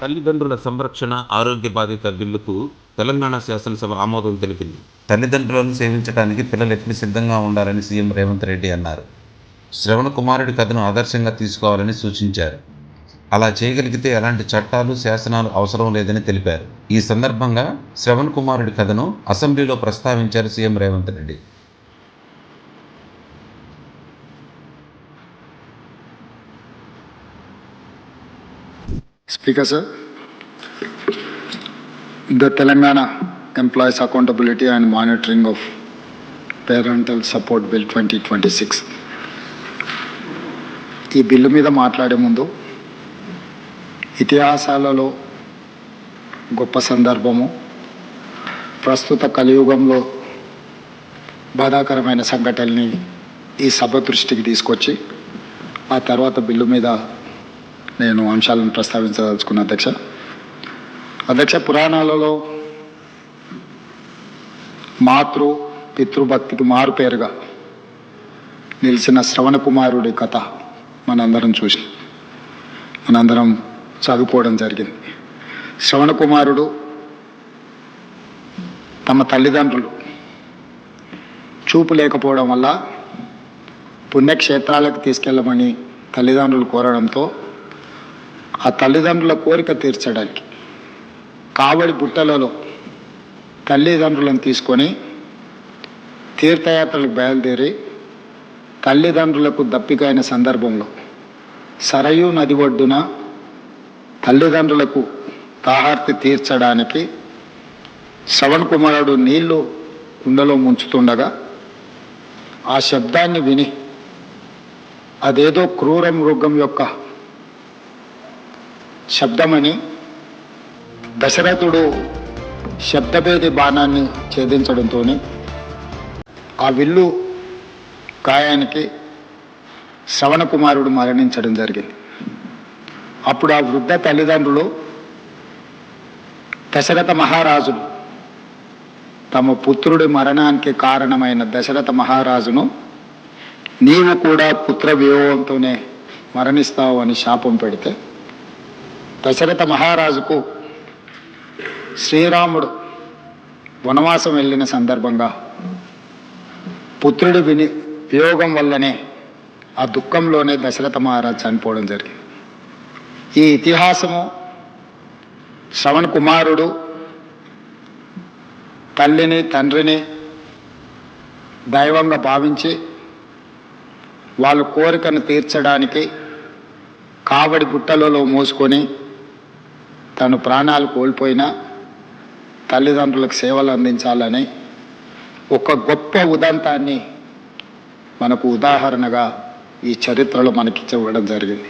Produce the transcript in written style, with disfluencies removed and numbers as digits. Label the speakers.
Speaker 1: తల్లిదండ్రుల సంరక్షణ ఆరోగ్య బాధిత బిల్లుకు తెలంగాణ శాసనసభ ఆమోదం తెలిపింది. తల్లిదండ్రులను సేవించడానికి పిల్లలు ఎప్పుడు సిద్ధంగా ఉండాలని సీఎం రేవంత్ రెడ్డి అన్నారు. శ్రవణ కుమారుడి కథను ఆదర్శంగా తీసుకోవాలని సూచించారు. అలా చేయగలిగితే ఎలాంటి చట్టాలు, శాసనాలు అవసరం లేదని తెలిపారు. ఈ సందర్భంగా శ్రవణ కుమారుడి కథను అసెంబ్లీలో ప్రస్తావించారు CM Revanth Reddy.
Speaker 2: Speaker sir, the Telangana Employees Accountability and Monitoring of Parental Support Bill 2026. ఈ బిల్లు మీద మాట్లాడే ముందు ఇతిహాసాలలో గొప్ప సందర్భము, ప్రస్తుత కలియుగంలో బాధాకరమైన సంఘటనల్ని ఈ సభ దృష్టికి తీసుకొచ్చి ఆ తర్వాత బిల్లు మీద నేను అంశాలను ప్రస్తావించదలుచుకున్న అధ్యక్ష, పురాణాలలో పితృభక్తికి మారు పేరుగా నిలిచిన శ్రవణ కుమారుడి కథ మనందరం చదువుకోవడం జరిగింది. శ్రవణ కుమారుడు తమ తల్లిదండ్రులు చూపు లేకపోవడం వల్ల పుణ్యక్షేత్రాలకు తీసుకెళ్ళమని తల్లిదండ్రులు కోరడంతో ఆ తల్లిదండ్రుల కోరిక తీర్చడానికి కావడి బుట్టలలో తల్లిదండ్రులను తీసుకొని తీర్థయాత్రలకు బయలుదేరి తల్లిదండ్రులకు దప్పికైన సందర్భంలో సరయూ నది ఒడ్డున తల్లిదండ్రులకు తాహార్తి తీర్చడానికి శ్రవణ్ కుమారుడు నీళ్లు కుండలో ముంచుతుండగా ఆ శబ్దాన్ని విని అదేదో క్రూర మృగం యొక్క శబ్దమని దశరథుడు శబ్దభేది బాణాన్ని ఛేదించడంతో ఆ విల్లు గాయానికి శ్రవణ కుమారుడు మరణించడం జరిగింది. అప్పుడు ఆ వృద్ధ తల్లిదండ్రులు దశరథ మహారాజును, తమ పుత్రుడి మరణానికి కారణమైన దశరథ మహారాజును నీవు కూడా పుత్ర వియోగంతోనే మరణిస్తావు అని శాపం పెడితే దశరథ మహారాజుకు శ్రీరాముడు వనవాసం వెళ్ళిన సందర్భంగా పుత్రుడి వియోగం వల్లనే ఆ దుఃఖంలోనే దశరథ మహారాజు చనిపోవడం జరిగింది. ఈ ఇతిహాసము శ్రవణ కుమారుడు తల్లిని తండ్రిని దైవంగా భావించి వాళ్ళ కోరికను తీర్చడానికి కావడి బుట్టలలో మోసుకొని తను ప్రాణాలు కోల్పోయినా తల్లిదండ్రులకు సేవలు అందించాలని ఒక గొప్ప ఉదంతాన్ని మనకు ఉదాహరణగా ఈ చరిత్రలో మనకి ఇవ్వడం జరిగింది.